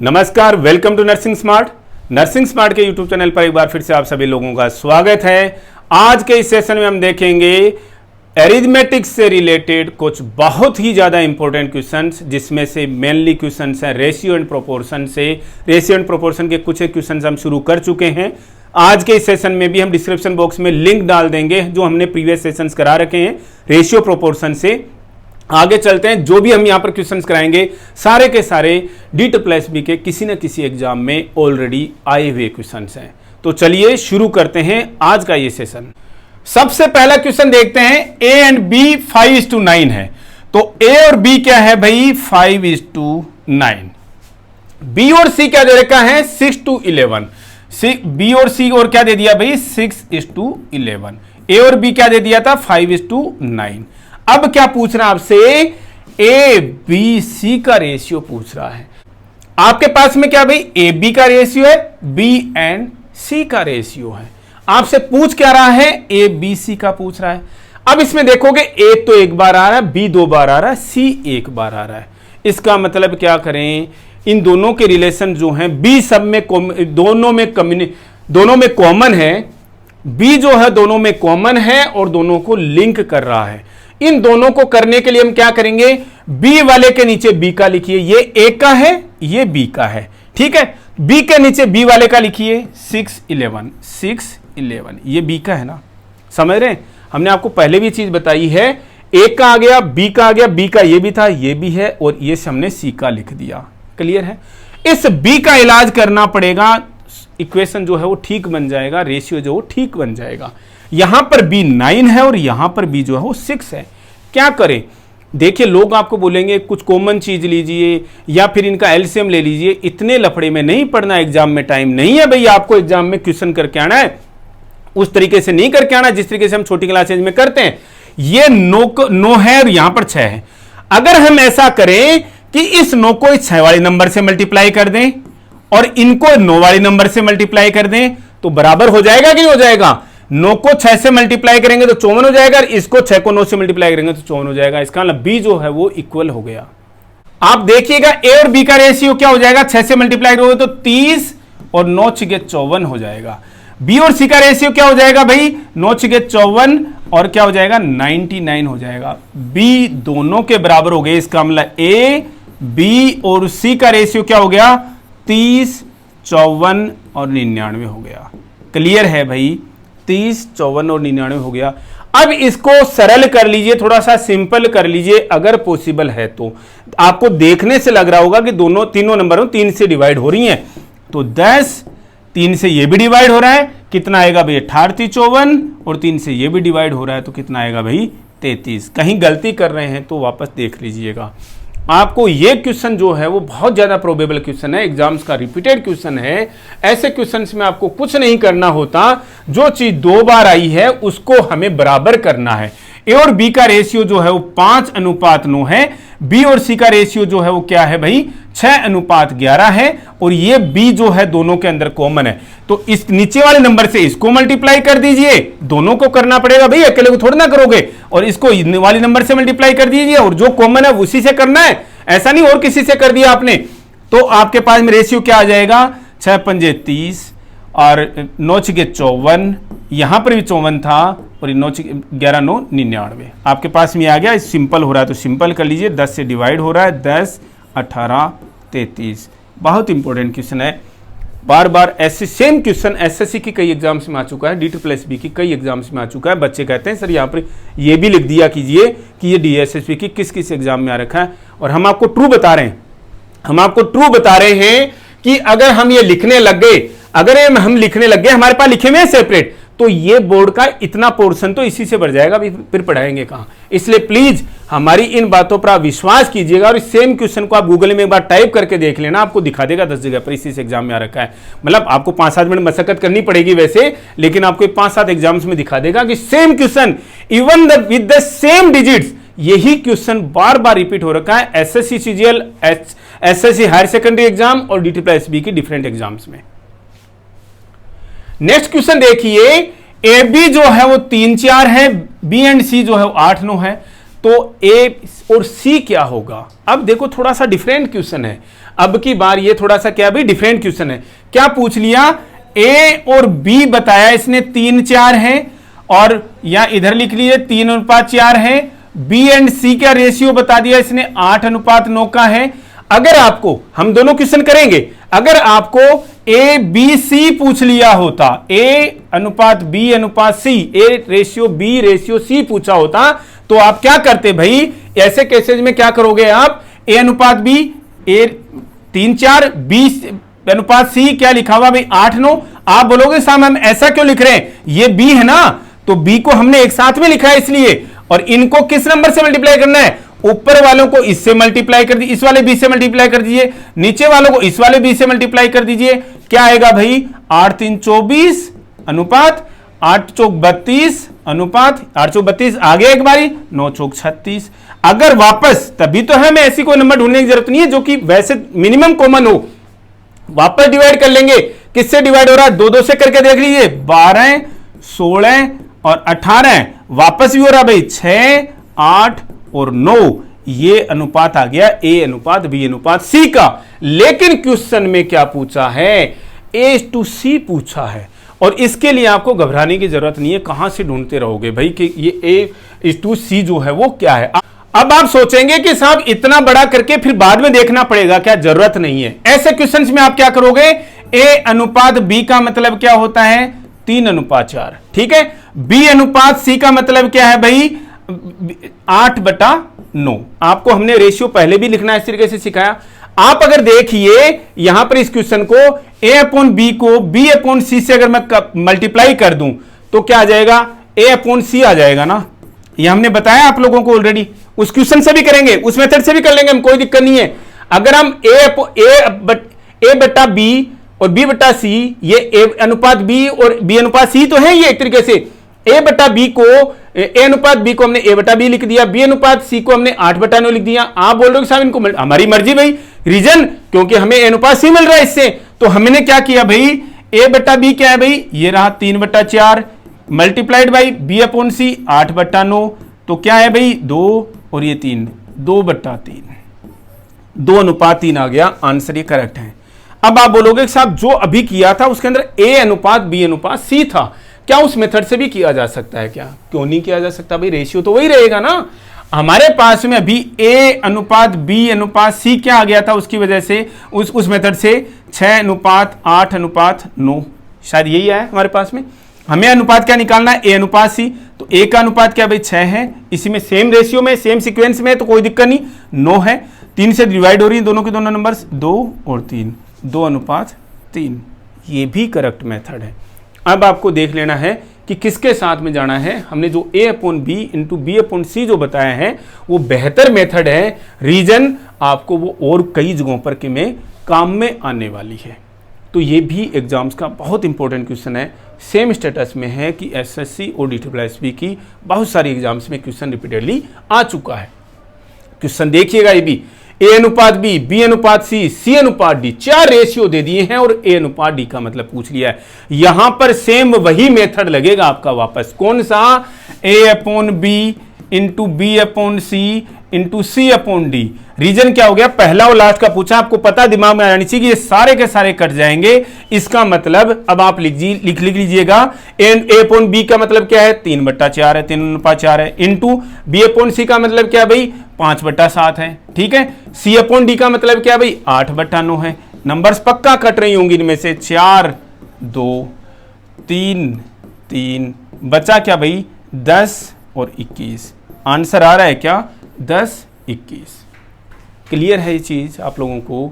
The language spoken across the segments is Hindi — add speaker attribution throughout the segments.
Speaker 1: नमस्कार, welcome to nursing smart. Nursing smart के यूट्यूब चैनल पर एक बार फिर से आप सभी लोगों का स्वागत है। आज के इस सेशन में हम देखेंगे एरिथमेटिक्स से रिलेटेड कुछ बहुत ही ज़्यादा इंपॉर्टेंट क्वेश्चंस, जिसमें से मेनली क्वेश्चंस हैं रेशियो एंड प्रोपोर्शन से। रेशियो एंड प्रोपोर्शन के कुछ क्वेश्चंस हम शुरू कर चुके हैं। आज के इस सेशन में भी हम डिस्क्रिप्शन बॉक्स में लिंक डाल देंगे जो हमने प्रीवियस सेशंस करा रखे हैं रेशियो प्रोपोर्शन से। आगे चलते हैं, जो भी हम यहां पर क्वेश्चंस कराएंगे सारे के सारे D+B के किसी न किसी एग्जाम में ऑलरेडी आए हुए क्वेश्चंस हैं। तो चलिए शुरू करते हैं आज का ये सेशन। सबसे पहला क्वेश्चन देखते हैं, A एंड B 5:9 है। तो A और B क्या है भाई? 5:9। B और C क्या दे रखा है? 6:11। B और C और क्या दे दिया भाई? 6:11। A और B क्या दे दिया था? 5:9। अब क्या पूछ रहा है आपसे? A B C का रेशियो पूछ रहा है। आपके पास में क्या भाई? A B का रेशियो है, B एंड C का रेशियो है। आपसे पूछ क्या रहा है? A B C का पूछ रहा है। अब इसमें देखोगे A तो एक बार आ रहा है, B 2 बार आ रहा है, C एक बार आ रहा है। इसका मतलब क्या करें? इन दोनों के रिलेशन जो हैं B सब में दोनों में कॉमन है। B जो है दोनों में कॉमन है और दोनों को लिंक कर रहा है। इन दोनों को करने के लिए हम क्या करेंगे? B वाले के नीचे B का लिखिए, ये A का है, ये B का है, ठीक है। B के नीचे B वाले का लिखिए 6:11, ये B का है ना, समझ रहे हैं? हमने आपको पहले भी चीज बताई है, A का आ गया, B का आ गया, B का ये भी था, ये भी है, और ये हमने C का लिख दिया। क्लियर है? इस B का इलाज करना पड़ेगा, इक्वेशन जो है वो ठीक बन जाएगा, रेशियो जो वो ठीक बन जाएगा। यहां पर B 9 है और यहां पर B जो है वो 6 है। क्या करें? देखिए, लोग आपको बोलेंगे कुछ कॉमन चीज लीजिए या फिर इनका एलसीएम ले लीजिए। इतने लफड़े में नहीं पढ़ना, एग्जाम में टाइम नहीं है भैया। आपको एग्जाम में क्वेश्चन करके आना है, उस तरीके से नहीं करके आना जिस तरीके से हम छोटी क्लासेज में करते हैं। ये 9 है और यहां पर 6 है। अगर हम ऐसा करें कि इस 9 को इस 6 वाले नंबर से मल्टीप्लाई कर दें और इनको 9 वाले नंबर से मल्टीप्लाई कर दें तो बराबर हो जाएगा कि नहीं हो जाएगा? 9 को 6 से मल्टीप्लाई करेंगे तो 54 हो जाएगा, और इसको 6 को 9 से मल्टीप्लाई करेंगे तो 54 हो जाएगा। इसका मतलब B जो है वो इक्वल हो गया। आप देखिएगा A और B का रेशियो क्या हो जाएगा? 6 से मल्टीप्लाई करोगे तो 30 और 9 × 54 हो जाएगा। B और C का रेशियो क्या हो जाएगा भाई? 9 × 54 और क्या हो जाएगा? 99 हो जाएगा। B दोनों के बराबर हो गए। इसका मतलब A B और C का रेशियो क्या हो गया? 30, 54 और 99 हो गया। क्लियर है भाई? 30, 54 और 99 हो गया। अब इसको सरल कर लीजिए, थोड़ा सा सिंपल कर लीजिए अगर पॉसिबल है तो। आपको देखने से लग रहा होगा कि तीनों नंबरों 3 से डिवाइड हो रही हैं। तो 10, 3 से ये भी डिवाइड हो रहा है, कितना आएगा भाई? 18, 54, और 3 से ये भी डिवाइड हो रहा है तो कितना आएगा भाई? 33। कहीं गलती कर रहे हैं तो वापस देख लीजिएगा। आपको ये क्वेश्चन जो है वो बहुत ज्यादा प्रोबेबल क्वेश्चन है, एग्जाम्स का रिपीटेड क्वेश्चन है। ऐसे क्वेश्चंस में आपको कुछ नहीं करना होता, जो चीज 2 बार आई है उसको हमें बराबर करना है। A और B का रेशियो जो है वो 5:9 है। B और C का रेशियो जो है वो क्या है भाई? 6:11 है। और ये B जो है दोनों के अंदर कॉमन है, तो इस नीचे वाले नंबर से इसको मल्टीप्लाई कर दीजिए। दोनों को करना पड़ेगा भाई, अकेले को थोड़ा ना करोगे। और इसको वाले नंबर से मल्टीप्लाई कर दीजिए, और जो कॉमन है उसी से करना है, ऐसा नहीं और किसी से कर दिया आपने। तो आपके पास में रेशियो क्या आ जाएगा? 6 पंजे 30 और 9 × 54, यहां पर भी 54 था, और 9 × 11 9 99 आपके पास में आ गया। सिंपल हो रहा है तो सिंपल कर लीजिए। 10 से डिवाइड हो रहा है, 10, 18, 33। बहुत इंपॉर्टेंट क्वेश्चन है। बार बार ऐसे सेम क्वेश्चन एसएससी की कई एग्जाम्स में आ चुका है, D+B की कई एग्जाम्स में आ चुका है। बच्चे कहते हैं सर यहाँ पर ये भी लिख दिया कीजिए कि ये DSSP की किस किस एग्जाम में आ रखा है। और हम आपको ट्रू बता रहे हैं, कि अगर हम ये लिखने लग गए, हम लिखने लग गए, हमारे पास लिखे हुए हैं सेपरेट, तो ये बोर्ड का इतना पोर्शन तो इसी से बढ़ जाएगा, फिर पढ़ाएंगे कहां। इसलिए प्लीज हमारी इन बातों पर आप विश्वास कीजिएगा, और इस सेम क्वेश्चन को आप गूगल में एक बार टाइप करके देख लेना, आपको दिखा देगा 10 जगह पर इसी से एग्जाम में आ रखा है। मतलब आपको 5-7 मिनट मशक्कत करनी पड़ेगी वैसे, लेकिन आपको 5-7 एग्जाम्स में दिखा देगा कि same question even with the same digits, यही क्वेश्चन बार बार रिपीट हो रखा है SSC CGL, SSC higher secondary exam और D+B की डिफरेंट एग्जाम्स में। नेक्स्ट क्वेश्चन देखिए, ए बी जो है वो 3-4 है, बी एंड सी जो है वो 8-9 है। तो ए और सी क्या होगा। अब देखो थोड़ा सा डिफरेंट क्वेश्चन है, अब की बार ये थोड़ा सा क्या भाई डिफरेंट क्वेश्चन है। क्या पूछ लिया, ए और बी बताया इसने 3:4 है, और या इधर लिख लीजिए 3:4 है। बी एंड सी का रेशियो बता दिया इसने 8:9 का है। अगर आपको, हम दोनों क्वेश्चन करेंगे, अगर आपको ए बी सी पूछ लिया होता, ए अनुपात बी अनुपात C, A ratio B ratio C पूछा होता, तो आप क्या करते भाई, ऐसे केसेज में क्या करोगे आप, ए अनुपात बी, ए 3:4, बी अनुपात सी क्या लिखा हुआ भाई 8:9। आप बोलोगे साहब हम ऐसा क्यों लिख रहे हैं, ये बी है ना, तो बी को हमने एक साथ में लिखा है इसलिए, और इनको किस नंबर से मल्टीप्लाई करना है, ऊपर वालों को इससे मल्टीप्लाई कर दीजिए, इस वाले बी से मल्टीप्लाई कर दीजिए, नीचे वालों को इस वाले बी से मल्टीप्लाई कर दीजिए। क्या आएगा भाई 8 3 24 अनुपात 8 चौक 32 अनुपात 8 चौक 32 आ गया एक बारी, 9 चौक 36। अगर वापस, तभी तो हमें ऐसी कोई नंबर ढूंढने की जरूरत नहीं है जो कि वैसे मिनिमम कॉमन हो, वापस डिवाइड कर लेंगे। किससे डिवाइड हो रहा है, 2 से करके देख लीजिए, 12 16 और 18, वापस भी हो रहा भाई 6 8 और 9, ये अनुपात आ गया ए अनुपात बी अनुपात सी का। लेकिन क्वेश्चन में क्या पूछा है, ए टू सी पूछा है, और इसके लिए आपको घबराने की जरूरत नहीं है। कहां से ढूंढते रहोगे भाई कि ये ए टू सी जो है वो क्या है। अब आप सोचेंगे कि साहब इतना बड़ा करके फिर बाद में देखना पड़ेगा क्या, जरूरत नहीं है। ऐसे क्वेश्चंस में आप क्या करोगे, ए अनुपात बी का मतलब क्या होता है 3:4, ठीक है। बी अनुपात सी का मतलब क्या है भाई 8/9। आपको हमने रेशियो पहले भी लिखना इस तरीके से सिखाया। आप अगर देखिए यहां पर इस क्वेश्चन को ए अपॉन बी को बी अपॉन सी से अगर मैं मल्टीप्लाई कर दूं तो क्या आ जाएगा, ए अपॉन सी आ जाएगा ना। ये हमने बताया आप लोगों को ऑलरेडी, उस क्वेश्चन से भी करेंगे, उस मेथड से भी कर लेंगे, हम कोई दिक्कत नहीं है। अगर हम ए बटा बी और बी बटा सी, ये ए अनुपात बी और बी अनुपात सी तो है ये एक तरीके से, ए बटा बी को, ए अनुपात बी को हमने ए बटा बी लिख दिया, बी अनुपात सी को हमने 8/9 लिख दिया। आप बोल रहे हो साहब इनको हमारी मर्जी भाई, रीजन क्योंकि हमें ए अनुपात सी मिल रहा है इससे, तो हमने क्या किया भाई, ए बटा बी क्या है भाई, ये रहा 3/4 मल्टीप्लाइड बाई बी अपॉन सी 8/9, तो क्या है भाई 2 और ये 3, 2/3, 2:3 आ गया, आंसर ये करेक्ट है। अब आप बोलोगे साहब जो अभी किया था उसके अंदर ए अनुपात बी अनुपात सी था, क्या उस मेथड से भी किया जा सकता है क्या, क्यों नहीं किया जा सकता भाई, रेशियो तो वही रहेगा ना। हमारे पास में अभी ए अनुपात बी अनुपात सी क्या आ गया था, उसकी वजह से उस मेथड से 6:8:9, शायद यही आया हमारे पास में। हमें अनुपात क्या निकालना है, ए अनुपात सी, तो ए का अनुपात क्या भाई 6 है, इसी में सेम रेशियो में सेम सीक्वेंस में तो कोई दिक्कत नहीं, 9 है, 3 से डिवाइड हो रही है दोनों के दोनों नंबर्स, 2 और 3, 2:3, ये भी करेक्ट मेथड है। अब आपको देख लेना है कि किसके साथ में जाना है। हमने जो A upon B into B upon C जो बताया है वो बेहतर मेथड है, रीजन आपको वो और कई जगहों पर कि में काम में आने वाली है। तो ये भी एग्जाम्स का बहुत इंपॉर्टेंट क्वेश्चन है, सेम स्टेटस में है कि एसएससी और DSSB की बहुत सारी एग्जाम्स में क्वेश्चन रिपीटेडली आ चुका है। क्वेश्चन देखिएगा, ये भी ए अनुपात बी अनुपात सी अनुपात डी, 4 रेशियो दे दिए हैं और ए अनुपात डी का मतलब पूछ लिया है। यहां पर सेम वही मेथड लगेगा आपका वापस, कौन सा, A upon B into B upon C into C upon D. Reason क्या हो गया, पहला और लास्ट का पूछा, आपको पता दिमाग में आ जानी चाहिए कि ये सारे के सारे कट जाएंगे। इसका मतलब अब आप लिख लीजिएगा, ए अपॉन बी का मतलब क्या है 3/4 है, 3:4 है, इंटू बी अपॉन सी का मतलब क्या है भाई 5/7 है, ठीक है। सी अपॉन डी का मतलब क्या है भाई 8/9 है। नंबर्स पक्का कट रही होंगी इनमें से, 4 2 3 3, बचा क्या भाई 10 और 21। आंसर आ रहा है क्या 10 21। क्लियर है ये चीज आप लोगों को।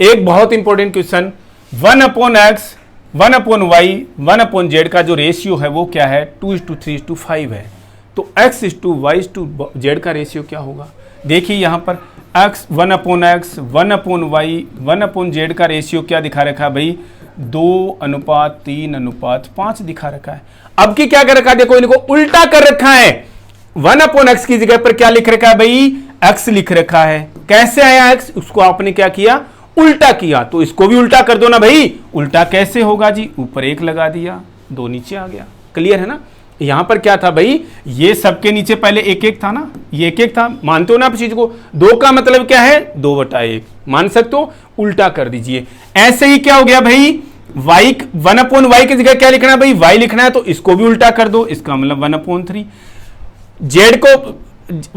Speaker 1: एक बहुत important question, 1/x 1/y 1/z का जो रेशियो है वो क्या है 2:3:5 है। तो x:y:z का रेशियो क्या होगा, देखिए यहां पर x 1/x 1/y 1/z का रेशियो क्या दिखा रखा है भाई 2:3:5 दिखा रखा है। अब की क्या कर रखा है, देखो इनको उल्टा कर रखा है, 1/x की जगह पर क्या लिख रखा है भाई x लिख रखा है। कैसे आया x, उसको आपने क्या किया उल्टा किया, तो इसको भी उल्टा कर दो ना भाई। उल्टा कैसे होगा जी, ऊपर 1 लगा दिया, 2 नीचे आ गया, क्लियर है ना। यहां पर क्या था भाई, ये सबके नीचे पहले एक एक था ना, ये एक एक था, मानते हो ना आप चीज को, 2 का मतलब क्या है 2/1, मान सकते हो, उल्टा कर दीजिए। ऐसे ही क्या हो गया भाई, y 1/y की जगह क्या लिखना है भाई, y लिखना है, तो इसको भी उल्टा कर दो, इसका मतलब 1/3। z को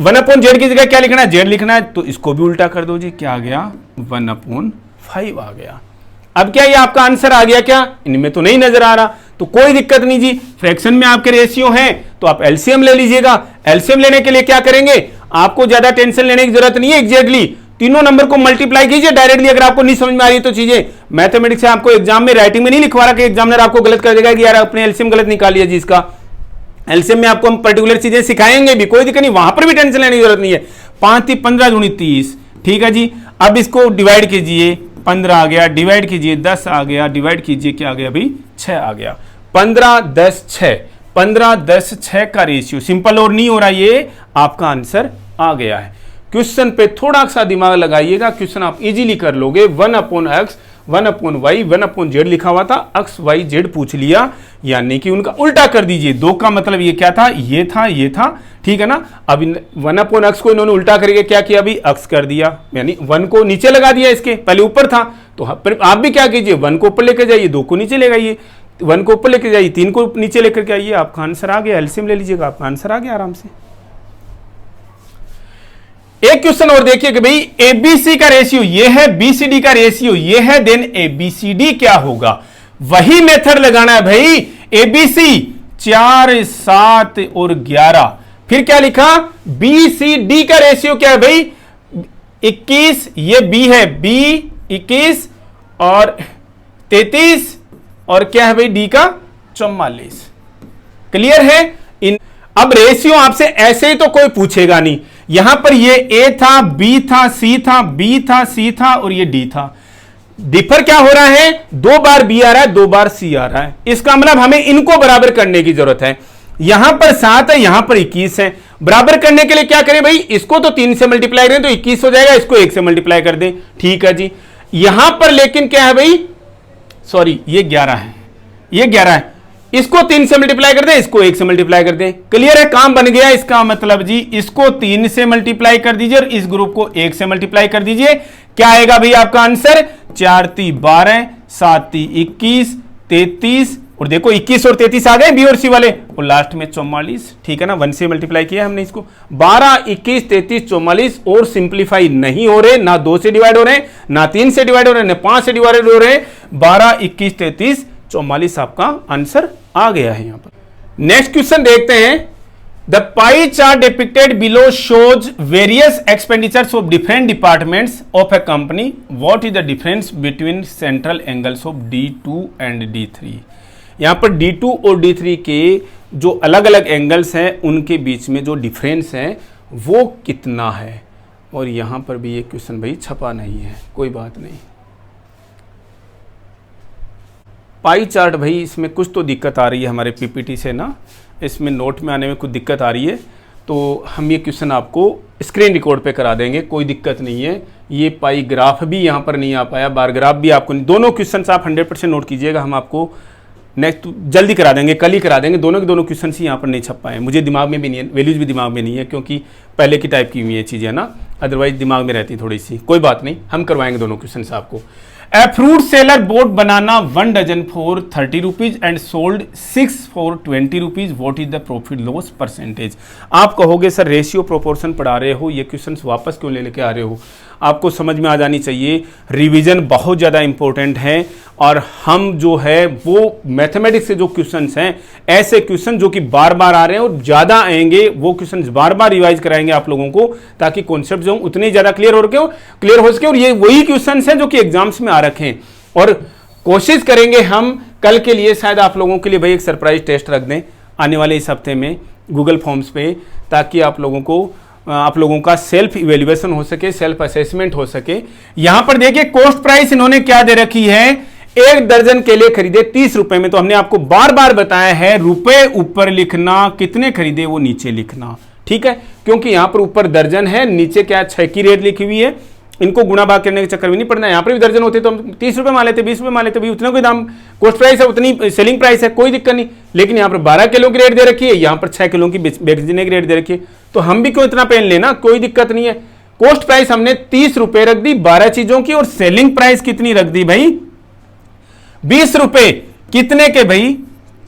Speaker 1: 1/z की जगह क्या लिखना है, z लिखना है, तो इसको भी उल्टा कर दो जी, क्या आ गया 1/5 आ गया। अब क्या ये आपका आंसर आ गया क्या, इनमें तो नहीं नजर आ रहा, तो कोई दिक्कत नहीं जी, फ्रैक्शन में आपके रेशियो हैं तो आप एलसीएम ले लीजिएगा। एलसीएम लेने के लिए क्या करेंगे, आपको ज्यादा टेंशन लेने की जरूरत नहीं है, एग्जैक्टली तीनों नंबर को मल्टीप्लाई कीजिए डायरेक्टली। अगर आपको नहीं समझ में आ रही तो चीजें, मैथमेटिक्स से आपको एग्जाम में राइटिंग में नहीं लिखवा रहा कि एग्जामिनर आपको गलत कर देगा कि यार अपने एलसीएम गलत निकालिए जी इसका। एलसीएम में आपको हम पर्टिकुलर चीजें सिखाएंगे भी, कोई दिक्कत नहीं, वहां पर भी टेंशन लेने की जरूरत नहीं है। 5 × 15 = 30, ठीक है जी। अब इसको डिवाइड कीजिए, 15 आ गया, डिवाइड कीजिए 10 आ गया, डिवाइड कीजिए क्या आ गया भाई 6 आ गया। 15 10 6, 15 10 6 का रेशियो सिंपल और नहीं हो रहा, ये आपका आंसर आ गया है। क्वेश्चन पे थोड़ा सा दिमाग लगाइएगा, क्वेश्चन आप इजीली कर लोगे। 1/x 1/y 1/z लिखा हुआ था, x y z पूछ लिया, यानी कि उनका उल्टा कर दीजिए। 2 का मतलब ये क्या था, ये था, ये था, ठीक है ना। अब 1/x को इन्होंने उल्टा करके क्या किया अभी, x कर दिया, यानी 1 को नीचे लगा दिया, इसके पहले ऊपर था, तो आप भी क्या कीजिए 1 को ऊपर लेकर जाइए, 2 को नीचे ले आइए, 1 को ऊपर लेकर जाइए, 3 को नीचे लेकर के आइए, आपका आंसर आ गया। एलसीएम ले लीजिएगा, आपका आंसर आ गया आराम से। एक क्वेश्चन और देखिए कि भाई एबीसी का रेशियो ये है, बीसीडी का रेशियो ये है, देन एबीसीडी क्या होगा, वही मेथड लगाना है भाई। एबीसी 4 7 और 11, फिर क्या लिखा, बीसीडी का रेशियो क्या है भाई 21, ये बी है, बी 21 और 33 और क्या है भाई डी का 44। क्लियर है। इन अब रेशियो आपसे ऐसे ही तो कोई पूछेगा नहीं, यहां पर ये ए था, बी था, सी था, बी था, सी था और ये डी था। डिफर क्या हो रहा है, 2 बार बी आ रहा है, 2 बार सी आ रहा है, इसका मतलब हमें इनको बराबर करने की जरूरत है। यहां पर 7 है, यहां पर 21 है, बराबर करने के लिए क्या करें भाई, इसको तो 3 से मल्टीप्लाई करें तो 21 हो जाएगा, इसको 1 से मल्टीप्लाई कर दें, ठीक है जी। यहां पर लेकिन क्या है भाई, सॉरी ये 11 है, ये 11 है, इसको 3 से मल्टीप्लाई कर दें, इसको 1 से मल्टीप्लाई कर दें, क्लियर है, काम बन गया। इसका मतलब जी इसको 3 से मल्टीप्लाई कर दीजिए और इस ग्रुप को 1 से मल्टीप्लाई कर दीजिए, क्या आएगा भाई आपका आंसर, 4 3 12, 7 3 21, 33 और देखो 21 और 33 आ गए बी और सी वाले, और लास्ट में 44, ठीक है ना, 1 से मल्टीप्लाई किया हमने इसको। 12 21 33 44 और सिंप्लीफाई नहीं हो रहे, ना 2 से डिवाइड हो रहे, ना 3 से डिवाइड हो रहे, ना 5 से डिवाइड हो रहे, 12 21 33 44 आपका आंसर आ गया है यहां पर। नेक्स्ट क्वेश्चन देखते हैं। The pie chart depicted below shows various expenditures of different departments of A company, what is the difference between central angles of D2 and D3। यहां पर D2 और D3 के जो अलग अलग एंगल्स हैं उनके बीच में जो डिफरेंस है वो कितना है, और यहां पर भी ये क्वेश्चन भाई छपा नहीं है, कोई बात नहीं। पाई चार्ट भाई इसमें कुछ तो दिक्कत आ रही है हमारे पीपीटी से ना, इसमें नोट में आने में कुछ दिक्कत आ रही है, तो हम ये क्वेश्चन आपको स्क्रीन रिकॉर्ड पे करा देंगे, कोई दिक्कत नहीं है। ये पाई ग्राफ भी यहाँ पर नहीं आ पाया, बार ग्राफ भी आपको नहीं, दोनों क्वेश्चन आप 100% नोट कीजिएगा, हम आपको नेक्स्ट जल्दी करा देंगे, कल ही करा देंगे। दोनों के दोनों क्वेश्चन ही यहाँ पर नहीं छप पाए, मुझे दिमाग में भी नहीं है, वैल्यूज भी दिमाग में नहीं है, क्योंकि पहले की टाइप की हुई है चीज़ें ना, अदरवाइज दिमाग में रहती थोड़ी सी। कोई बात नहीं, हम करवाएंगे दोनों क्वेश्चन आपको। A fruit seller bought banana 1 dozen for 30 rupees and sold 6 for 20 rupees. What is the profit loss percentage? आप कहोगे सर रेशियो प्रोपोर्शन पढ़ा रहे हो, ये क्वेश्चंस वापस क्यों लेके आ रहे हो? आपको समझ में आ जानी चाहिए, रिवीजन बहुत ज़्यादा इंपॉर्टेंट है, और हम जो है वो मैथमेटिक्स से जो क्वेश्चंस हैं, ऐसे क्वेश्चन जो कि बार बार आ रहे हैं और ज़्यादा आएंगे, वो क्वेश्चंस बार बार रिवाइज कराएंगे आप लोगों को, ताकि कॉन्सेप्ट जो उतने ज़्यादा क्लियर हो सके। और ये वही क्वेश्चंस हैं जो कि एग्जाम्स में आ रखे हैं, और कोशिश करेंगे हम कल के लिए शायद आप लोगों के लिए भाई एक सरप्राइज टेस्ट रख दें आने वाले इस हफ्ते में गूगल फॉर्म्स पे, ताकि आप लोगों का सेल्फ इवेल्युएशन हो सके, सेल्फ असेसमेंट हो सके। यहां पर देखिए कॉस्ट प्राइस इन्होंने क्या दे रखी है, 1 दर्जन केले खरीदे 30 रुपए में, तो हमने आपको बार बार बताया है रुपए ऊपर लिखना, कितने खरीदे वो नीचे लिखना, ठीक है, क्योंकि यहां पर ऊपर दर्जन है, नीचे क्या 6 की रेट लिखी हुई है, इनको गुणा भाग करने के चक्कर में नहीं पड़ना। यहाँ पर भी दर्जन होते तो हम 30 रुपए मान लेते, 20 रुपए मान लेते, भी उतना कोई दाम कॉस्ट प्राइस है, उतनी सेलिंग प्राइस है, कोई दिक्कत नहीं। लेकिन यहाँ पर 12 किलो की रेट दे रखी है, यहाँ पर 6 किलो की बेचने की रेट दे रखी है, तो हम भी क्यों इतना पेन लेना, कोई दिक्कत नहीं है। कॉस्ट प्राइस हमने 30 रुपए रख दी 12 चीजों की, और सेलिंग प्राइस कितनी रख दी भाई 20 रुपए, कितने के भाई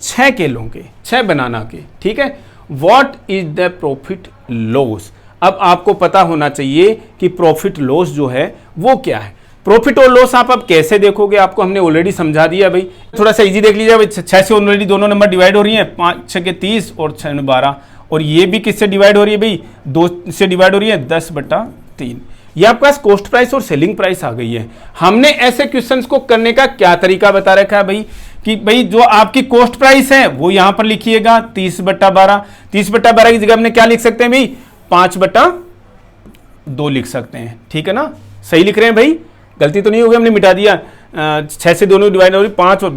Speaker 1: 6 किलो के, 6 बनाना के, ठीक है। What is the profit loss, अब आपको पता होना चाहिए कि प्रॉफिट लॉस जो है वो क्या है। प्रॉफिट और लॉस आप अब कैसे देखोगे, आपको हमने ऑलरेडी समझा दिया भाई, थोड़ा सा इजी देख लीजिए भाई। 6 से ऑलरेडी दोनों नंबर डिवाइड हो रही है, 5 6 के 30 और 6 में 12, और ये भी किससे डिवाइड हो रही है भाई 2 से डिवाइड हो रही है 10/3। ये आपके पास कॉस्ट प्राइस और सेलिंग प्राइस आ गई है। हमने ऐसे क्वेश्चंस को करने का क्या तरीका बता रखा है भाई, कि भाई जो आपकी कॉस्ट प्राइस है वो यहां पर लिखिएगा 30/12, 30/12 की जगह हमने क्या लिख सकते हैं भाई 5/2 लिख सकते हैं, ठीक है ना, सही लिख रहे हैं भाई, गलती तो नहीं होगी, हमने मिटा दिया। 6 से दोनों डिवाइड हो रही 5 और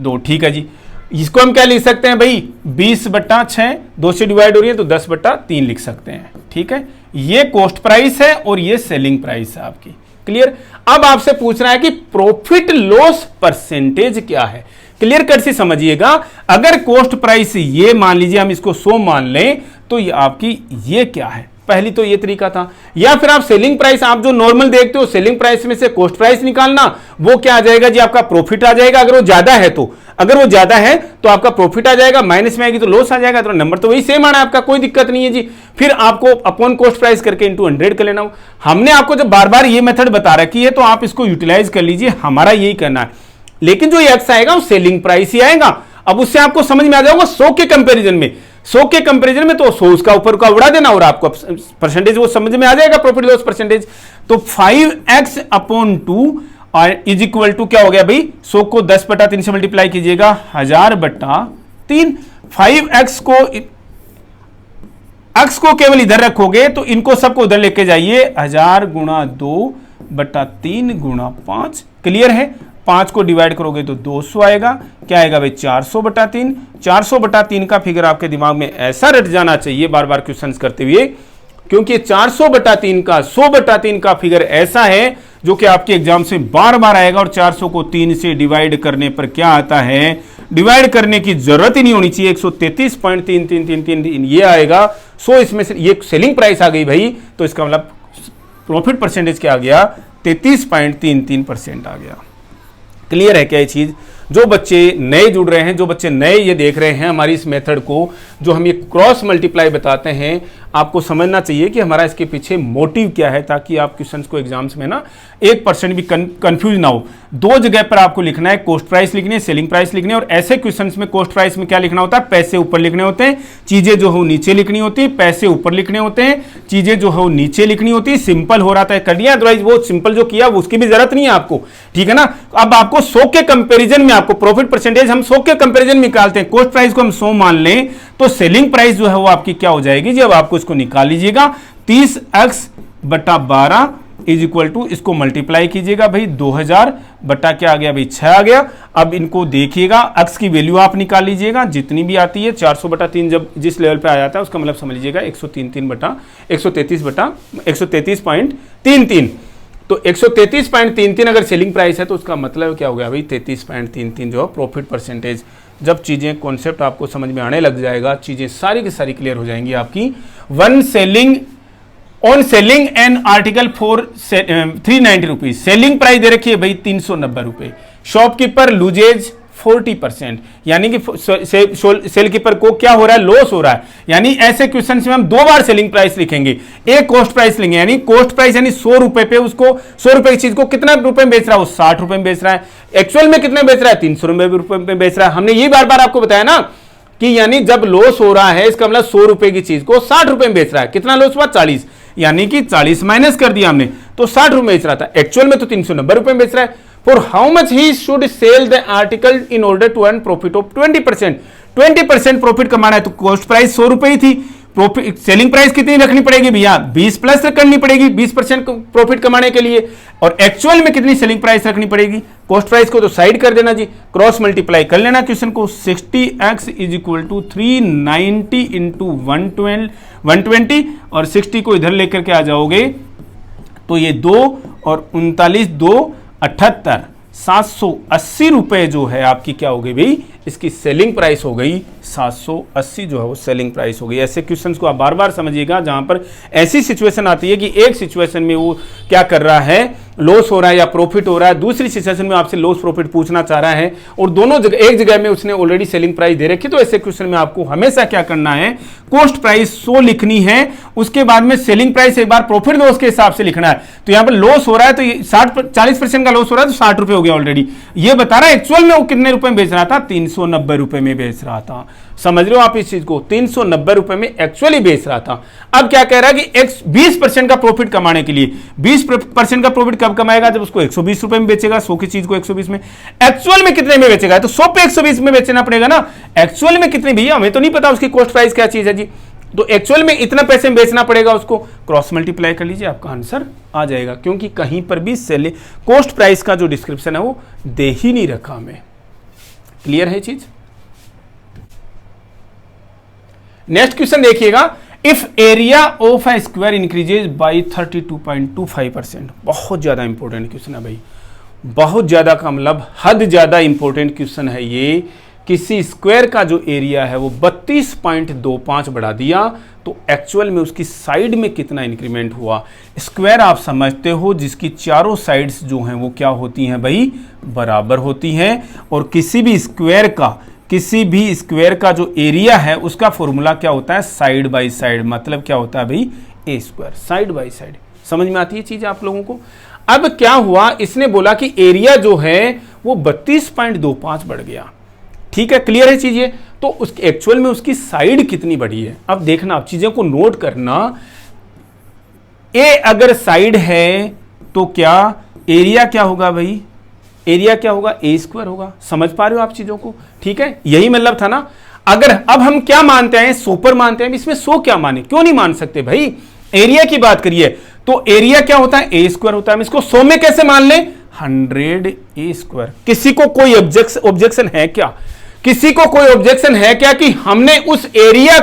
Speaker 1: 2, ठीक है जी। इसको हम क्या लिख सकते हैं भाई 20/6, 2 से डिवाइड हो रही है तो 10/3 लिख सकते हैं, ठीक है। ये कॉस्ट प्राइस है और ये सेलिंग प्राइस है आपकी, क्लियर। अब आपसे पूछ रहा है कि प्रॉफिट लॉस परसेंटेज क्या है, क्लियर कट से समझिएगा। अगर कॉस्ट प्राइस ये मान लीजिए हम इसको 100 मान लें तो ये आपकी ये क्या है, पहली तो ये तरीका था। या फिर आप सेलिंग प्राइस, आप जो नॉर्मल देखते हो सेलिंग प्राइस में से कॉस्ट प्राइस निकालना, वो क्या आ जाएगा जी आपका प्रॉफिट आ जाएगा, अगर वो ज्यादा है तो, अगर वो ज्यादा है तो आपका प्रॉफिट आ जाएगा, माइनस में आएगी तो लॉस आ जाएगा, तो नंबर तो वही सेम आना है आपका, कोई दिक्कत नहीं है जी। फिर आपको अपॉन कॉस्ट प्राइस करके इंटू 100 कर लेना हो। हमने आपको जब बार बार ये मेथड बता रखी है तो आप इसको यूटिलाइज कर लीजिए, हमारा यही करना है। लेकिन जो एक्स आएगा वो सेलिंग प्राइस ही आएगा। अब उससे आपको समझ में आ जाएगा 100 के कंपैरिजन में, 100 के कंपैरिजन में तो 100 उसका ऊपर का उड़ा देना और आपको परसेंटेज वो समझ में आ जाएगा प्रॉफिट लॉस परसेंटेज। तो 5x/2 और इज इक्वल टू क्या हो गया भाई 100 को 10/3 से मल्टीप्लाई कीजिएगा 1000/3। 5x को केवल इधर रखोगे तो इनको सबको उधर लेके जाइए, 1000 × 2/3 × 5, क्लियर है। 5 को डिवाइड करोगे तो 200 आएगा, क्या आएगा भाई 400/3। 400/3 का फिगर आपके दिमाग में ऐसा रट जाना चाहिए बार बार क्वेश्चंस करते हुए, क्योंकि 400/3 का 100/3 का फिगर ऐसा है जो कि आपके एग्जाम से बार बार आएगा। और 400 को 3 से डिवाइड करने पर क्या आता है, डिवाइड करने की जरूरत ही नहीं होनी चाहिए, 133.3333 ये आएगा। 100 इसमें से ये सेलिंग प्राइस आ गई भाई, तो इसका मतलब प्रॉफिट परसेंटेज क्या आ गया 33.33% आ गया। क्लियर है क्या ये चीज। जो बच्चे नए जुड़ रहे हैं, जो बच्चे नए ये देख रहे हैं हमारी इस मेथड को, जो हम ये क्रॉस मल्टीप्लाई बताते हैं, आपको समझना चाहिए कि हमारा इसके पीछे मोटिव क्या है, ताकि आप क्वेश्चंस को एग्जाम्स में ना 1% भी कंफ्यूज ना हो। 2 जगह पर आपको लिखना है, कॉस्ट प्राइस लिखनी है, सेलिंग प्राइस लिखनी है। और ऐसे क्वेश्चंस में कॉस्ट प्राइस में क्या लिखना होता है, पैसे ऊपर लिखने होते हैं, चीजें जो हो नीचे लिखनी होती है, पैसे ऊपर लिखने होते हैं, चीजें जो हो नीचे लिखनी होती है। सिंपल हो रहा था कर लिया, अदरवाइज वो सिंपल जो किया उसकी भी जरूरत नहीं है आपको, ठीक है ना। अब आपको 100 के कंपेरिजन में, आपको प्रॉफिट परसेंटेज हम 100 के कंपेरिजन में निकालते हैं, कॉस्ट प्राइस को हम 100 मान लें तो सेलिंग प्राइस जो है वो आपकी क्या हो जाएगी जी, अब आपको इसको निकाल लीजिएगा 30x/12 इज इक्वल टू, इसको मल्टीप्लाई कीजिएगा भाई 2000 बटा क्या आ गया भाई 6 आ गया। अब इनको देखिएगा, x की वैल्यू आप निकाल लीजिएगा जितनी भी आती है, 400/3 जब जिस लेवल पे आ जाता है उसका मतलब समझ लीजिएगा 133.33। तो 133.33 अगर सेलिंग प्राइस है तो उसका मतलब क्या हो गया भाई 33.33 जो है प्रॉफिट परसेंटेज। जब चीजें कॉन्सेप्ट आपको समझ में आने लग जाएगा, चीजें सारी की सारी क्लियर हो जाएंगी आपकी। On selling an article for 390 rupees, selling price दे रखी है भाई 390 रुपए, शॉपकीपर लूजेज 40%, यानी कि सेल कीपर को क्या हो रहा है, लॉस हो रहा है। यानी ऐसे क्वेश्चन में हम 2 बार सेलिंग प्राइस लिखेंगे, एक कॉस्ट प्राइस लेंगे, यानी कॉस्ट प्राइस यानी 100 रुपए पे उसको 100 रुपए की चीज को कितना रुपए में बेच रहा है, वो 60 रुपए में बेच रहा है। एक्चुअल में कितने बेच रहा है, 300 रुपए में बेच रहा है। हमने ये बार बार आपको बताया ना कि यानी जब लॉस हो रहा है इसका मतलब 100 रुपए की चीज को 60 रुपए में बेच रहा है। कितना लॉस हुआ 40, यानी कि 40 माइनस कर दिया हमने तो 60 रुपए बेच रहा था, एक्चुअल में तो 390 रुपए में बेच रहा है। For how much he should sell the article in order to earn profit of 20%? 20% profit कमाना है तो कॉस्ट प्राइस 100 रुपए ही थी, प्रॉफिट सेलिंग प्राइस कितनी रखनी पड़ेगी भैया 20 प्लस करनी पड़ेगी 20% प्रॉफिट कमाने के लिए। और एक्चुअल में कितनी सेलिंग प्राइस रखनी पड़ेगी, कॉस्ट प्राइस को तो साइड कर देना जी, क्रॉस मल्टीप्लाई कर लेना क्वेश्चन को। 60x is equal to 390 into 120 और 60 को इधर लेकर के आ जाओगे तो ये 2 और 39 2 78 780 रुपए जो है आपकी क्या हो गई भाई, इसकी सेलिंग प्राइस हो गई 780 जो है वो सेलिंग प्राइस हो गई। ऐसे क्वेश्चंस को आप बार बार समझिएगा जहां पर ऐसी सिचुएशन आती है कि एक सिचुएशन में वो क्या कर रहा है, लॉस हो रहा है या प्रॉफिट हो रहा है, दूसरी सिचुएशन में आपसे लॉस प्रॉफिट पूछना चाह रहा है और दोनों जगह एक जगह में उसने ऑलरेडी सेलिंग प्राइस दे रखी, तो ऐसे क्वेश्चन में आपको हमेशा क्या करना है, कॉस्ट प्राइस 100 लिखनी है, उसके बाद में सेलिंग प्राइस एक बार प्रॉफिट लॉस के हिसाब से लिखना है। तो यहां पर लॉस हो रहा है तो 40% का लॉस हो रहा है तो 60 रुपए हो गया ऑलरेडी। ये बता रहा है एक्चुअल में वो कितने रुपए में बेच रहा था, 390 रुपए में बेच रहा था। समझ रहे हो आप इस चीज को, 390 रुपए में एक्चुअली बेच रहा था। अब क्या कह रहा है कि 20% का प्रॉफिट कमाने के लिए, 20% का प्रॉफिट कब कमाएगा, जब उसको 120 रुपए में बेचेगा, 100 की चीज को 120 में। एक्चुअल में कितने में बेचेगा, तो 100 पे 120 में बेचना पड़ेगा ना। एक्चुअल में कितने, भैया हमें तो नहीं पता उसकी कॉस्ट प्राइस क्या चीज है जी, तो एक्चुअल में इतना पैसे में बेचना पड़ेगा उसको। क्रॉस मल्टीप्लाई कर लीजिए, आपका आंसर आ जाएगा, क्योंकि कहीं पर भी सेल कॉस्ट प्राइस का जो डिस्क्रिप्शन है वो दे ही नहीं रखा हमें। क्लियर है चीज। नेक्स्ट क्वेश्चन देखिएगा, if area of A square increases by 32.25%। बहुत ज्यादा इंपॉर्टेंट क्वेश्चन है भाई, बहुत ज्यादा का मतलब हद ज्यादा इंपॉर्टेंट क्वेश्चन है ये। किसी स्क्वायर का जो एरिया है वो 32.25 बढ़ा दिया तो एक्चुअल में उसकी साइड में कितना इंक्रीमेंट हुआ। स्क्वायर आप समझते हो जिसकी चारों साइड्स जो हैं वो क्या होती हैं भाई, बराबर होती हैं। और किसी भी स्क्वायर का जो एरिया है उसका फॉर्मूला क्या होता है, साइड बाय साइड, मतलब क्या होता है भाई, ए स्क्वायर, साइड बाय साइड। समझ में आती है चीज आप लोगों को। अब क्या हुआ, इसने बोला कि एरिया जो है वो 32.25 बढ़ गया, ठीक है, क्लियर है चीज ये। तो उसकी एक्चुअल में उसकी साइड कितनी बढ़ी है। अब देखना, आप चीजों को नोट करना, ए अगर साइड है तो क्या एरिया क्या होगा भाई, एरिया क्या होगा, ए स्क्वायर होगा। समझ पा रहे हो आप चीजों को, ठीक है, यही मतलब था ना। अगर अब हम क्या मानते हैं, 100 पर मानते हैं, इसमें 100 क्या माने, क्यों नहीं मान सकते भाई, एरिया की बात करिए तो एरिया क्या होता है, ए स्क्वायर होता है। हम इसको 100 में कैसे मान लें, 100 ए स्क्वायर। किसी को कोई ऑब्जेक्शन है क्या, किसी को कोई ऑब्जेक्शन है क्या कि हमने उस एरिया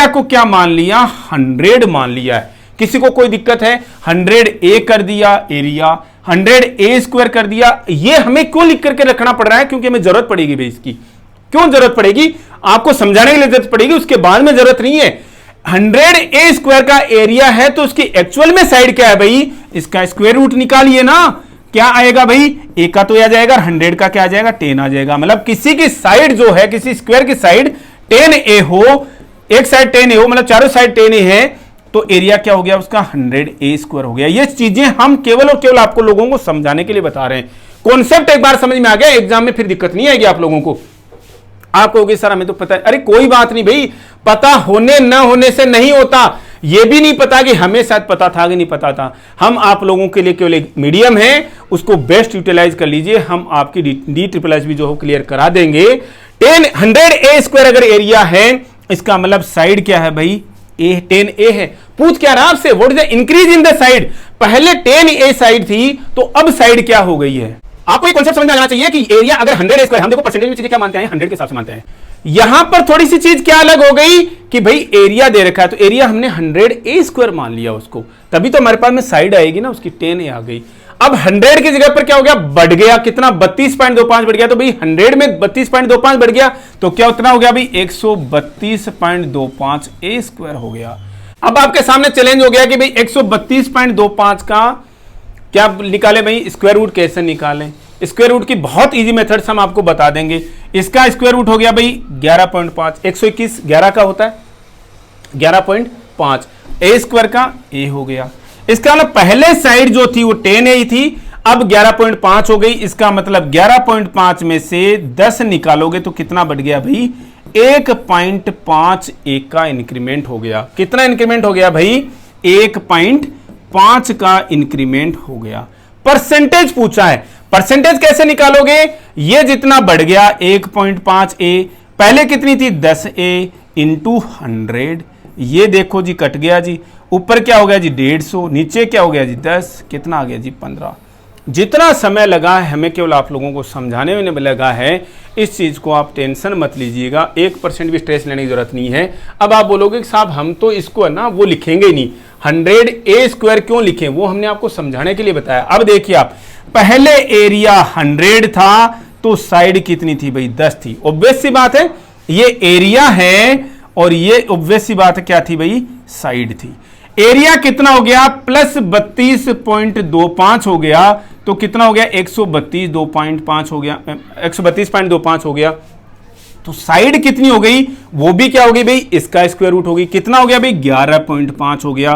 Speaker 1: को क्या मान लिया, 100 मान लिया है। किसी को कोई दिक्कत है, 100 ए कर दिया एरिया, 100 ए स्क्वायर कर दिया। ये हमें क्यों लिख करके रखना पड़ रहा है, क्योंकि हमें जरूरत पड़ेगी भाई इसकी। क्यों जरूरत पड़ेगी, आपको समझाने के लिए जरूरत पड़ेगी, उसके बाद में जरूरत नहीं है। 100 ए स्क्वायर का एरिया है तो उसकी एक्चुअल में साइड क्या है भाई, इसका स्क्वायर रूट निकालिए ना। क्या आएगा भाई, ए का तो आ जाएगा, 100 का क्या आ जाएगा, 10 आ जाएगा। मतलब किसी की साइड जो है, किसी स्क्वायर की साइड 10 ए हो, एक साइड 10 ए हो, मतलब चारों साइड 10 ए है, तो एरिया क्या हो गया उसका, 100 ए स्क्वायर हो गया। ये चीजें हम केवल और केवल आपको लोगों को समझाने के लिए बता रहे हैं। कॉन्सेप्ट एक बार समझ में आ गया, एग्जाम में फिर दिक्कत नहीं आएगी आप लोगों को। आप कहोगे सर हमें तो पता है, अरे कोई बात नहीं भाई, पता होने न होने से नहीं होता। ये भी नहीं पता कि हमें शायद पता था कि नहीं पता था। हम आप लोगों के लिए केवल एक मीडियम है, उसको बेस्ट यूटिलाइज कर लीजिए। हम आपकी DSSS भी जो हो क्लियर करा देंगे। 100 ए स्क्वायर अगर एरिया है, इसका मतलब साइड क्या है भाई, 10 ए है। पूछ क्या रहा आपसे, what is the increase in the side. पहले 10 ए साइड थी तो अब साइड क्या हो गई है। आपको ये कॉन्सेप्ट समझ में आना चाहिए कि एरिया अगर 100 ए स्क्वायर, हम देखो परसेंटेज में चीजें क्या मानते हैं, 100 के हिसाब से मानते हैं। यहां पर थोड़ी सी चीज क्या अलग हो गई कि भाई एरिया दे रखा है तो एरिया हमने 100 ए स्क्वायर मान लिया उसको, तभी तो हमारे पास में साइड आएगी ना, उसकी 10 ए आ गई। अब 100 की जगह पर क्या हो गया, बढ़ गया कितना, 32.25 बढ़ गया। तो भाई 100 में 32.25 बढ़ गया तो क्या उतना हो गया भाई, 132.25 ए स्क्वायर हो गया। अब आपके सामने चैलेंज हो गया कि भाई 132.25 का क्या निकाले भाई, स्क्वायर रूट कैसे निकालें। स्क्वायर रूट की बहुत इजी मेथड्स हम आपको बता देंगे। इसका स्क्वायर रूट हो गया भाई 11.5, 121 11 का होता है 11.5, ए स्क्वायर का ए हो गया। इसका मतलब पहले साइड जो थी वो 10 ए थी, अब 11.5 हो गई। इसका मतलब 11.5 में से 10 निकालोगे तो कितना बढ़ गया भाई, 1.5 ए का इंक्रीमेंट हो गया। कितना इंक्रीमेंट हो गया भाई, 1.5 का इंक्रीमेंट हो गया। परसेंटेज पूछा है, परसेंटेज कैसे निकालोगे, ये जितना बढ़ गया 1.5 ए, पहले कितनी थी 10 ए इंटू 100, ये देखो जी कट गया जी, ऊपर क्या हो गया जी 150, नीचे क्या हो गया जी 10, कितना आ गया जी 15। जितना समय लगा है हमें केवल आप लोगों को समझाने में लगा है, इस चीज को आप टेंशन मत लीजिएगा, 1% भी स्ट्रेस लेने की जरूरत नहीं है। अब आप बोलोगे कि साहब हम तो इसको है ना वो लिखेंगे ही नहीं, 100a² क्यों लिखें, वो हमने आपको समझाने के लिए बताया। अब देखिए आप, पहले एरिया 100 था तो साइड कितनी थी भाई, 10 थी। ऑब्वियस सी बात है, ये एरिया है और ये ऑब्वियस सी बात है क्या थी भाई, साइड थी। एरिया कितना हो गया, प्लस 32.25 हो गया, तो कितना हो गया 132.25 हो गया, 132.25 हो गया। तो साइड कितनी हो गई, वो भी क्या हो गई भाई, इसका स्क्वायर रूट हो गई। कितना हो गया भाई, 11.5 हो गया।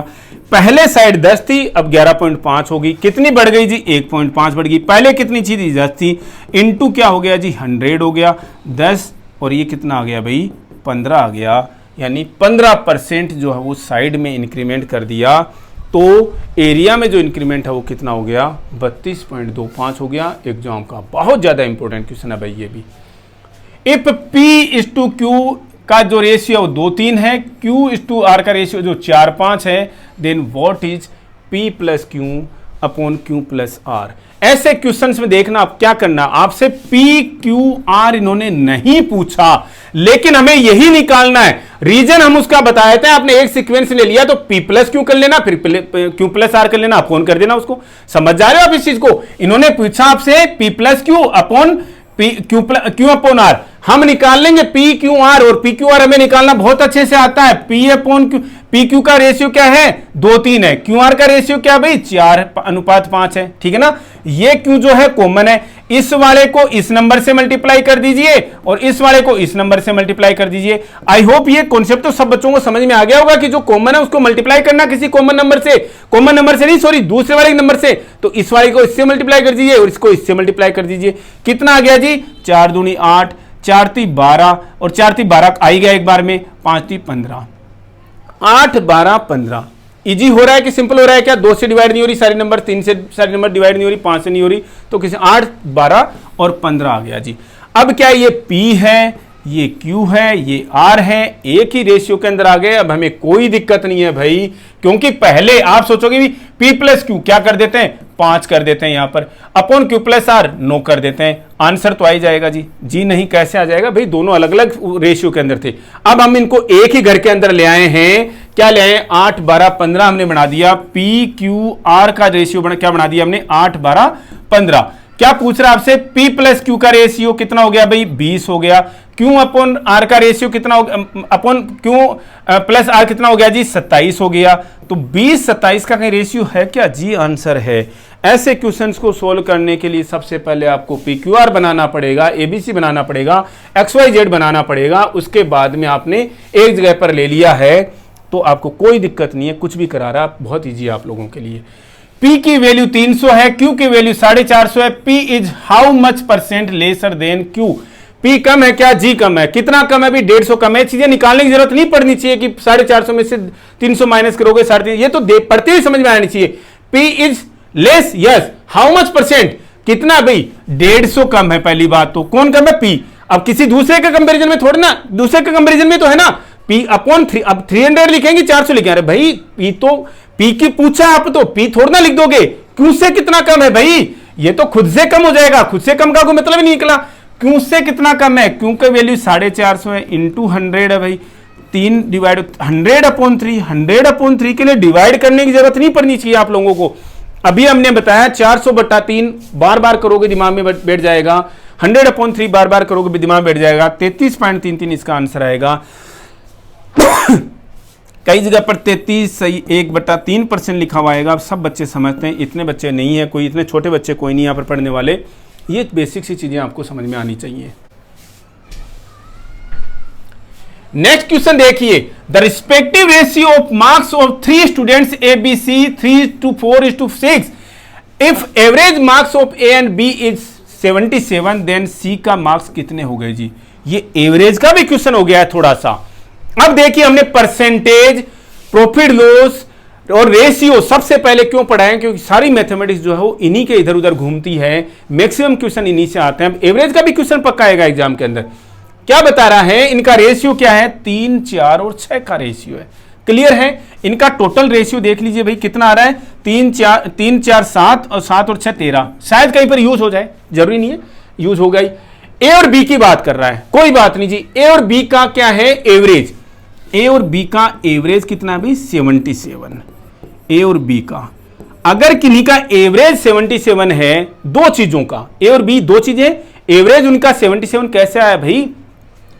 Speaker 1: पहले साइड 10 थी, अब 11.5 हो गई। कितनी बढ़ गई जी, 1.5 बढ़ गई। पहले कितनी थी, 10 थी, इंटू क्या हो गया जी, 100 हो गया, 10 और ये कितना आ गया भाई, 15 आ गया। यानी 15% जो है वो साइड में इंक्रीमेंट कर दिया, तो एरिया में जो इंक्रीमेंट है वो कितना हो गया, 32.25 हो गया। एग्जाम का बहुत ज्यादा इंपॉर्टेंट क्वेश्चन है भाई ये भी। इफ P/Q का जो रेशियो 2:3 है, Q/R का रेशियो जो 4:5 है, देन व्हाट इज P+Q/Q+R। ऐसे क्वेश्चंस में देखना आप क्या करना, आपसे PQR इन्होंने नहीं पूछा, लेकिन हमें यही निकालना है। रीजन हम उसका बताए थे, आपने एक सीक्वेंस ले लिया तो P+Q कर लेना, फिर Q+R कर लेना, अपॉन कर देना उसको। समझ जा रहे हो आप इस चीज को, इन्होंने पूछा आपसे P+Q अपॉन Q/R, हम निकाल लेंगे PQR, और PQR हमें निकालना बहुत अच्छे से आता है। PQ का रेशियो क्या है, 2:3 है। QR का रेशियो क्या भाई, 4:5 है, ठीक है ना। ये Q जो है कॉमन है, इस वाले को इस नंबर से मल्टीप्लाई कर दीजिए और इस वाले को इस नंबर से मल्टीप्लाई कर दीजिए। आई होप ये कॉन्सेप्ट तो सब बच्चों को समझ में आ गया होगा कि जो कॉमन है उसको मल्टीप्लाई करना किसी कॉमन नंबर से नहीं, सॉरी, दूसरे वाले नंबर से। तो इस वाले को इससे मल्टीप्लाई कर दीजिए और इसको इससे मल्टीप्लाई कर दीजिए। कितना आ गया जी, 4 दूनी 8, 4 ती 12 और 4 ती 12 आ ही गया एक बार में, 5 ती 15, 8 12 15। इजी हो रहा है कि सिंपल हो रहा है क्या, 2 से डिवाइड नहीं हो रही सारे नंबर, 3 से सारे नंबर डिवाइड नहीं हो रही, 5 से नहीं हो रही, तो किसी 8 12 और 15 आ गया जी। अब क्या ये P है, ये Q है, ये R है, एक ही रेशियो के अंदर आ गए। अब हमें कोई दिक्कत नहीं है भाई, क्योंकि पहले आप सोचोगे भी P+Q क्या कर देते हैं, 5 कर देते हैं, यहां पर अपॉन Q+R 9 कर देते हैं। आंसर तो आ ही जाएगा जी नहीं कैसे आ जाएगा भाई, दोनों अलग अलग रेशियो के अंदर थे। अब हम इनको एक ही घर के अंदर ले आए हैं, क्या ले आए, 8 12 15 हमने बना दिया। PQR का रेशियो क्या बना दिया हमने, 8 12 15। क्या पूछ रहा है आपसे, P+Q का रेशियो कितना हो गया भाई, 20 हो गया। Q/R का रेशियो कितना हो गया, अपॉन Q+R कितना हो गया जी, 27 हो गया। तो 20 27 का कहीं रेशियो है क्या जी, आंसर है। ऐसे क्वेश्चंस को सोल्व करने के लिए सबसे पहले आपको PQR बनाना पड़ेगा, ABC बनाना पड़ेगा, XYZ बनाना पड़ेगा। उसके बाद में आपने एक जगह पर ले लिया है तो आपको कोई दिक्कत नहीं है, कुछ भी करा रहा, बहुत ईजी है आप लोगों के लिए। P की वैल्यू 300 है, Q की वैल्यू 450 है। P is how much % lesser than Q। P कम है क्या, G कम है। कितना कम है भी, 150 कम है। चीजें निकालने की जरूरत नहीं पड़नी चाहिए कि 450 में से 300 माइनस करोगे 350, ये तो पढ़ते ही समझ में आनी चाहिए। P is less, yes, how much %, कितना भाई, 150 कम है। पहली बात तो कौन कम है, P। अब किसी दूसरे के कंपेरिजन में थोड़ा ना, दूसरे के कंपेरिजन में तो है ना, P अपॉन 3। अब 300 लिखेंगे, 400 लिखेंगे, अरे भाई P तो P की पूछा आप तो P थोड़ा ना लिख दोगे, Q से कितना कम है भाई, ये तो खुद से कम हो जाएगा, खुद से कम का कोई मतलब ही नहीं निकला। Q से कितना कम है, Q का वैल्यू 450 है, इंटू 100 है भाई, 3 डिवाइड 100/3, 100/3 के लिए डिवाइड करने की जरूरत नहीं पड़नी चाहिए आप लोगों को। अभी हमने बताया 400/3 बार बार करोगे दिमाग में बैठ जाएगा, 100/3 बार बार करोगे दिमाग में बैठ जाएगा, 33.33 इसका आंसर आएगा। कई जगह पर 33 सही 1/3% लिखा हुआ आएगा। सब बच्चे समझते हैं, इतने बच्चे नहीं है कोई, इतने छोटे बच्चे कोई नहीं यहाँ पर पढ़ने वाले। ये बेसिक सी चीजें आपको समझ में आनी चाहिए। नेक्स्ट क्वेश्चन देखिए, the respective ratio of marks of 3 students ABC 3:4:6। If average marks of A and B is 77, then C का मार्क्स कितने हो गए जी। ये एवरेज का भी क्वेश्चन हो गया है थोड़ा सा। अब देखिए हमने परसेंटेज, प्रॉफिट लॉस और रेशियो सबसे पहले क्यों पढ़ाएं, क्योंकि सारी मैथमेटिक्स जो है वो इन्हीं के इधर उधर घूमती है, मैक्सिमम क्वेश्चन इन्हीं से आते हैं। एवरेज का भी क्वेश्चन पक्का आएगा एग्जाम के अंदर। क्या बता रहा है, इनका रेशियो क्या है, 3 4 और 6 का रेशियो है। क्लियर है। इनका टोटल रेशियो देख लीजिए भाई कितना आ रहा है, 3 4 7 और 7 और 6 13। शायद कहीं पर यूज हो जाए, जरूरी नहीं है, यूज होगा ही। ए और बी की बात कर रहा है, कोई बात नहीं जी। ए और बी का क्या है एवरेज, ए और बी का एवरेज कितना है भाई 77। ए और बी का अगर किन्हीं का एवरेज 77 है, दो चीजों का, ए और बी दो चीजें, एवरेज उनका 77 कैसे आया भाई,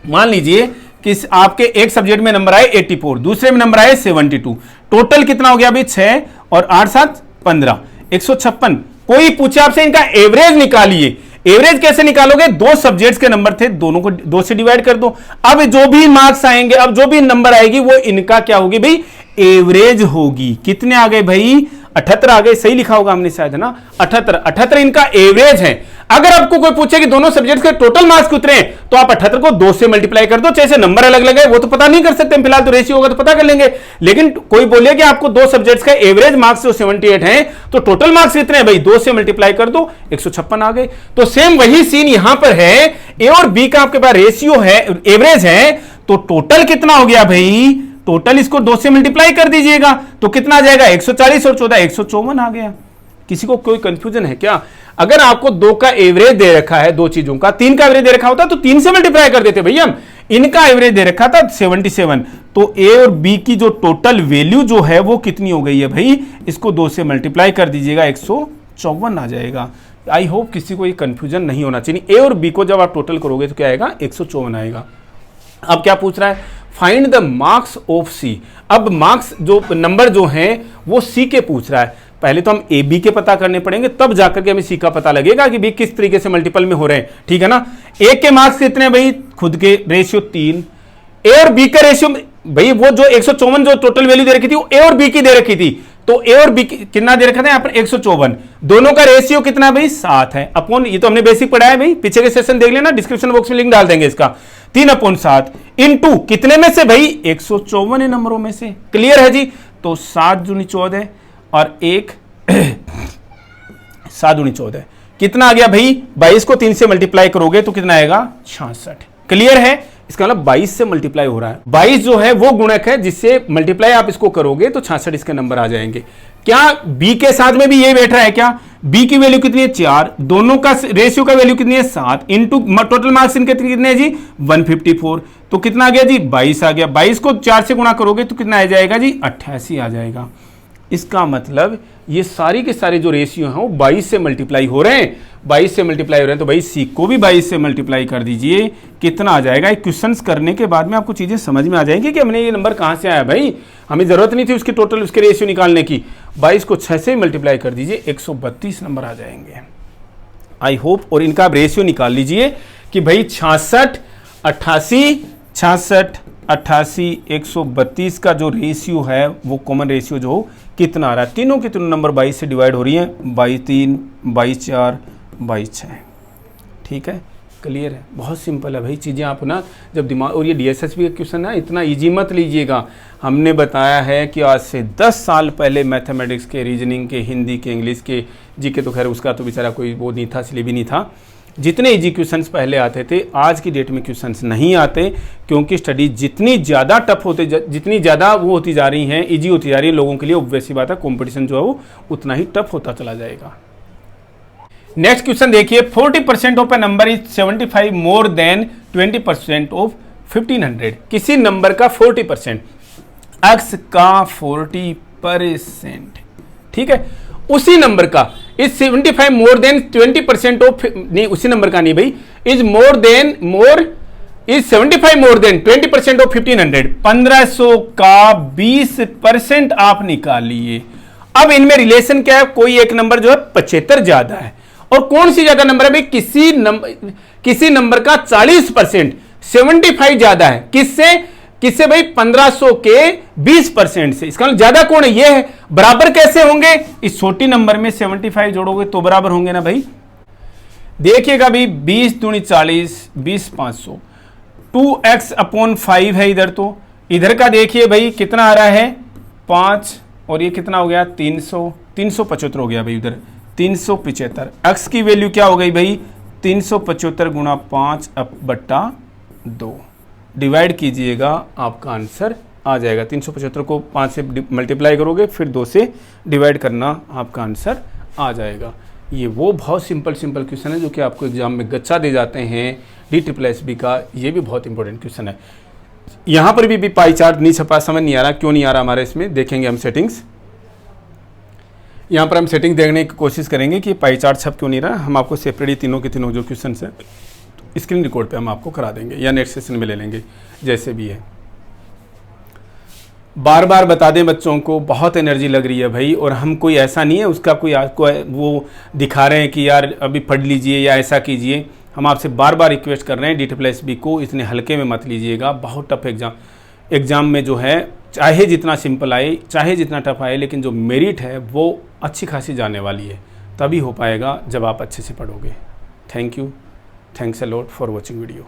Speaker 1: मान लीजिए कि आपके एक सब्जेक्ट में नंबर आए 84, दूसरे में नंबर आए 72, टोटल कितना हो गया भाई 6 और 8 7 15, 156। कोई पूछे आपसे इनका एवरेज निकालिए, एवरेज कैसे निकालोगे, दो सब्जेक्ट्स के नंबर थे, दोनों को दो से डिवाइड कर दो। अब जो भी मार्क्स आएंगे, अब जो भी नंबर आएगी वो इनका क्या होगी भाई एवरेज होगी। कितने आ गए भाई 78 आ गए, सही लिखा होगा हमने शायद, है ना 78 इनका एवरेज है। अगर आपको कोई पूछे कि दोनों सब्जेक्ट्स के टोटल मार्क्स कितने हैं, तो आप 78 को 2 से मल्टीप्लाई कर दो, जैसे नंबर अलग अलग है वो तो पता नहीं कर सकते, फिलहाल तो रेशियो होगा तो पता कर लेंगे। लेकिन कोई बोले कि आपको दो सब्जेक्ट्स का एवरेज मार्क्स जो 78 हैं, तो टोटल मार्क्स कितने हैं भाई 2 से मल्टीप्लाई कर दो, 156 आ गए। तो सेम वही सीन यहां पर है, ए और बी का आपके पास रेशियो है, एवरेज है, तो टोटल कितना हो गया भाई, टोटल इसको 2 से मल्टीप्लाई कर दीजिएगा तो कितना आ जाएगा 140 और 14 154 आ गया। किसी को कोई कंफ्यूजन है क्या? अगर आपको 2 का एवरेज दे रखा है, दो चीजों का, 3 का एवरेज दे रखा होता तो 3 से मल्टीप्लाई कर देते भैया। इनका एवरेज दे रखा था 77, तो ए और बी की जो टोटल वैल्यू जो है वो कितनी हो गई है भाई, इसको 2 से मल्टीप्लाई कर दीजिएगा 154 आ जाएगा। आई होप किसी को ये कंफ्यूजन नहीं होना चाहिए। ए और बी को जब आप टोटल करोगे तो क्या आएगा 154 आएगा। अब क्या पूछ रहा है, फाइंड द मार्क्स ऑफ सी। अब मार्क्स जो नंबर जो हैं वो सी के पूछ रहा है। पहले तो हम ए बी के पता करने पड़ेंगे, तब जाकर के हमें सी का पता लगेगा कि बी किस तरीके से मल्टीपल में हो रहे हैं, ठीक है ना। ए के मार्क्स कितने भाई, खुद के रेशियो 3, ए और बी का रेशियो भाई वो जो 154 जो टोटल वैल्यू दे रखी थी वो ए और बी की दे रखी थी, तो ए और बी कितना दे रखा था यहाँ पर 154, दोनों का रेशियो कितना भाई 7 है अपॉन, ये तो हमने बेसिक पढ़ा है भाई, पीछे के सेशन देख लेना, डिस्क्रिप्शन बॉक्स में लिंक डाल देंगे इसका, 3/7 इंटू कितने में से भाई 154 नंबरों में से। क्लियर है जी। तो 7 दूनी 14 और 1 7 दूनी 14 कितना आ गया भाई, 22 को 3 से मल्टीप्लाई करोगे तो कितना आएगा 66। क्लियर है, इसका मतलब 22 से मल्टीप्लाई हो रहा है। 22 जो है वो गुणक है जिससे मल्टीप्लाई आप इसको करोगे तो 66 इसके नंबर आ जाएंगे। क्या बी के साथ में भी ये बैठ रहा है क्या, बी की वैल्यू कितनी है 4, दोनों का रेशियो का वैल्यू कितनी है 7, इंटू टोटल मार्क्स इनके कितने हैं जी 154, तो कितना आ गया जी 22 आ गया। 22 को 4 से गुणा करोगे तो कितना आ जाएगा जी 88 आ जाएगा। इसका मतलब ये सारी के सारे जो रेशियो हैं वो 22 से मल्टीप्लाई हो रहे हैं, 22 से मल्टीप्लाई हो रहे हैं, तो भाई सी को भी 22 से मल्टीप्लाई कर दीजिए, कितना आ जाएगा। क्वेश्चंस करने के बाद में आपको चीजें समझ में आ जाएंगी कि हमने ये नंबर कहां से आया भाई, हमें जरूरत नहीं थी उसकी टोटल उसके रेशियो निकालने की। 22 को 6 से मल्टीप्लाई कर दीजिए 132 नंबर आ जाएंगे। आई होप, और इनका आप रेशियो निकाल लीजिए कि भाई 66 88 66 88 132 का जो रेशियो है वो कॉमन रेशियो जो कितना आ रहा है, तीनों के तीनों नंबर 22 से डिवाइड हो रही है, 22 3 22 4 22 6। ठीक है, क्लियर है, बहुत सिंपल है भाई चीज़ें। आप ना जब दिमाग, और ये डीएसएसबी का क्वेश्चन है इतना इजी मत लीजिएगा। हमने बताया है कि आज से 10 साल पहले मैथमेटिक्स के, रीजनिंग के, हिंदी के, इंग्लिश के, जीके तो खैर उसका तो बेचारा कोई वो नहीं था, इसलिए भी नहीं था, जितने इजी क्वेश्चंस पहले आते थे आज की डेट में क्वेश्चंस नहीं आते, क्योंकि स्टडी जितनी ज़्यादा टफ होते, जितनी ज़्यादा वो होती जा रही हैं, इजी होती जा रही है लोगों के लिए, वैसी बात है कंपटीशन जो है वो उतना ही टफ होता चला जाएगा। नेक्स्ट क्वेश्चन देखिए, 40% of A number is 75 more than 20% of 1500। किसी नंबर का 40%, x का 40%, ठीक है, उसी नंबर का इज 75 मोर देन 20% ऑफ, नहीं उसी नंबर का नहीं भाई, is more than is 75 more than 20% of 1500। 1500 का 20% आप निकालिए। अब इनमें रिलेशन क्या है, कोई एक नंबर जो है 75 ज्यादा है, और कौन सी ज्यादा नंबर है भाई, किसी नंबर का 40%, 75 ज्यादा है, किससे भाई 1500 के 20% से। इसका मतलब ज्यादा कौन है, ये है। बराबर कैसे होंगे, इस छोटी नंबर में 75 जोड़ोगे तो बराबर होंगे ना भाई। देखिएगा भाई 20 दूनी 40, 20 500, 2x/5 है इधर, तो इधर का देखिए भाई कितना आ रहा है 5, और ये कितना हो गया 375 हो गया भाई, उधर 375। x की वैल्यू क्या हो गई भाई 375 गुणा 5/2, डिवाइड कीजिएगा, आपका आंसर आ जाएगा। 375 को 5 से मल्टीप्लाई करोगे, फिर 2 से डिवाइड करना, आपका आंसर आ जाएगा। ये वो बहुत सिंपल क्वेश्चन है जो कि आपको एग्जाम में गच्चा दे जाते हैं DSSB का। ये भी बहुत इंपॉर्टेंट क्वेश्चन है। यहाँ पर भी पाई चार्ट नहीं छपा, समझ नहीं आ रहा क्यों नहीं आ रहा हमारे इसमें। देखेंगे हम सेटिंग्स, यहाँ पर हम सेटिंग देखने की कोशिश करेंगे कि पाई चार्ट छप क्यों नहीं रहा। हम आपको सेपरेट तीनों के तीनों जो क्वेश्चन है स्क्रीन रिकॉर्ड पे हम आपको करा देंगे या नेट सेशन में ले लेंगे, जैसे भी है। बार बार बता दें बच्चों को, बहुत एनर्जी लग रही है भाई, और हम कोई ऐसा नहीं है उसका कोई आपको वो दिखा रहे हैं कि यार अभी पढ़ लीजिए या ऐसा कीजिए। हम आपसे बार बार रिक्वेस्ट कर रहे हैं DSSB को इतने हल्के में मत लीजिएगा। बहुत टफ एग्ज़ाम में जो है, चाहे जितना सिंपल आए चाहे जितना टफ आए, लेकिन जो मेरिट है वो अच्छी खासी जाने वाली है। तभी हो पाएगा जब आप अच्छे से पढ़ोगे। Thank you, thanks a lot for watching video.